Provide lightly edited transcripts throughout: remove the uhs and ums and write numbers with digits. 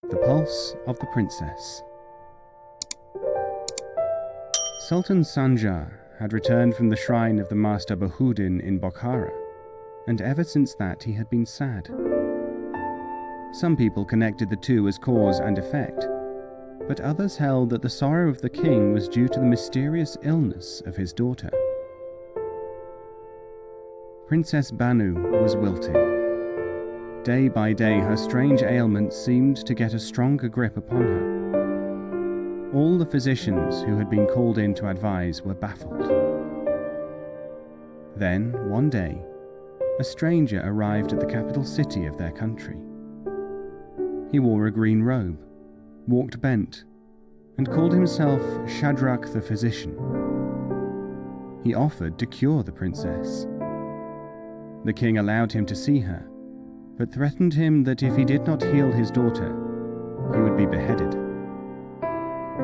The Pulse of the Princess. Sultan Sanjar had returned from the shrine of the Master Bahuddin in Bokhara, and ever since that he had been sad. Some people connected the two as cause and effect, but others held that the sorrow of the king was due to the mysterious illness of his daughter. Princess Banu was wilting. Day by day, her strange ailment seemed to get a stronger grip upon her. All the physicians who had been called in to advise were baffled. Then, one day, a stranger arrived at the capital city of their country. He wore a green robe, walked bent, and called himself Shadrach the physician. He offered to cure the princess. The king allowed him to see her, but threatened him that if he did not heal his daughter, he would be beheaded.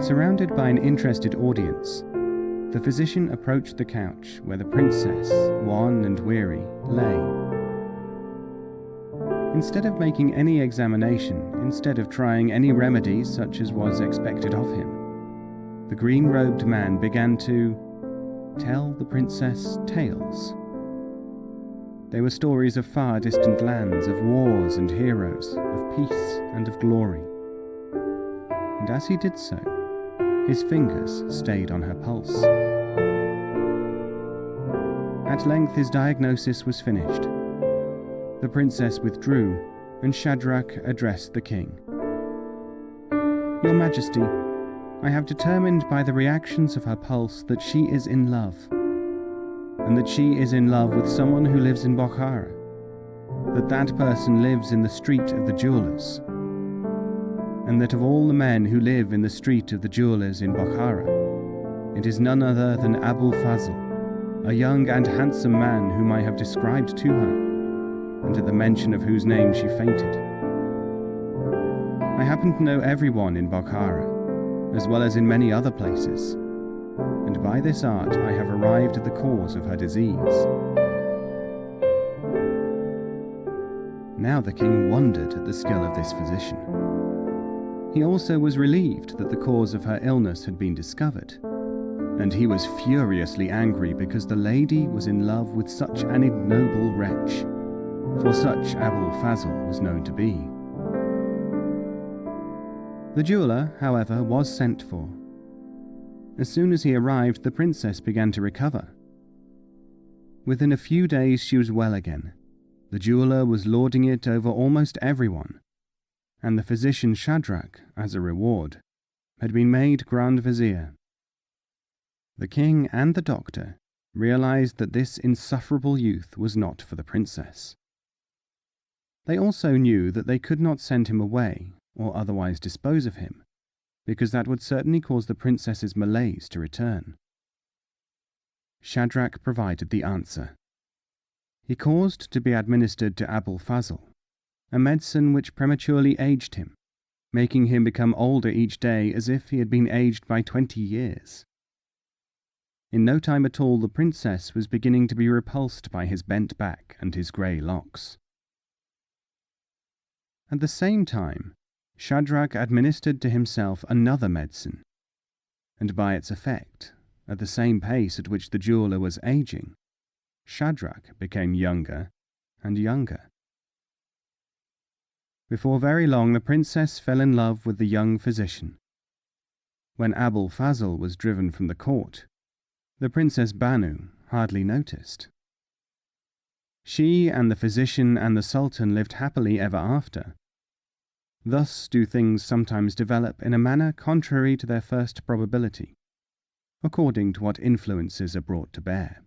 Surrounded by an interested audience, the physician approached the couch where the princess, wan and weary, lay. Instead of making any examination, instead of trying any remedy such as was expected of him, the green-robed man began to tell the princess tales. They were stories of far distant lands, of wars and heroes, of peace and of glory. And as he did so, his fingers stayed on her pulse. At length his diagnosis was finished. The princess withdrew, and Shadrach addressed the king. "Your Majesty, I have determined by the reactions of her pulse that she is in love, and that she is in love with someone who lives in Bokhara, that person lives in the street of the jewelers, and that of all the men who live in the street of the jewelers in Bokhara, it is none other than Abul Fazl, a young and handsome man whom I have described to her, and at the mention of whose name she fainted. I happen to know everyone in Bokhara, as well as in many other places, and by this art I have arrived at the cause of her disease." Now the king wondered at the skill of this physician. He also was relieved that the cause of her illness had been discovered, and he was furiously angry because the lady was in love with such an ignoble wretch, for such Abul Fazl was known to be. The jeweller, however, was sent for. As soon as he arrived, the princess began to recover. Within a few days she was well again. The jeweller was lording it over almost everyone, and the physician Shadrach, as a reward, had been made Grand Vizier. The king and the doctor realized that this insufferable youth was not for the princess. They also knew that they could not send him away or otherwise dispose of him, because that would certainly cause the princess's malaise to return. Shadrach provided the answer. He caused to be administered to Abul Fazl a medicine which prematurely aged him, making him become older each day as if he had been aged by 20 years. In no time at all, the princess was beginning to be repulsed by his bent back and his grey locks. At the same time, Shadrach administered to himself another medicine, and by its effect, at the same pace at which the jeweller was aging, Shadrach became younger and younger. Before very long, the princess fell in love with the young physician. When Abul Fazl was driven from the court, the Princess Banu hardly noticed. She and the physician and the sultan lived happily ever after. Thus do things sometimes develop in a manner contrary to their first probability, according to what influences are brought to bear.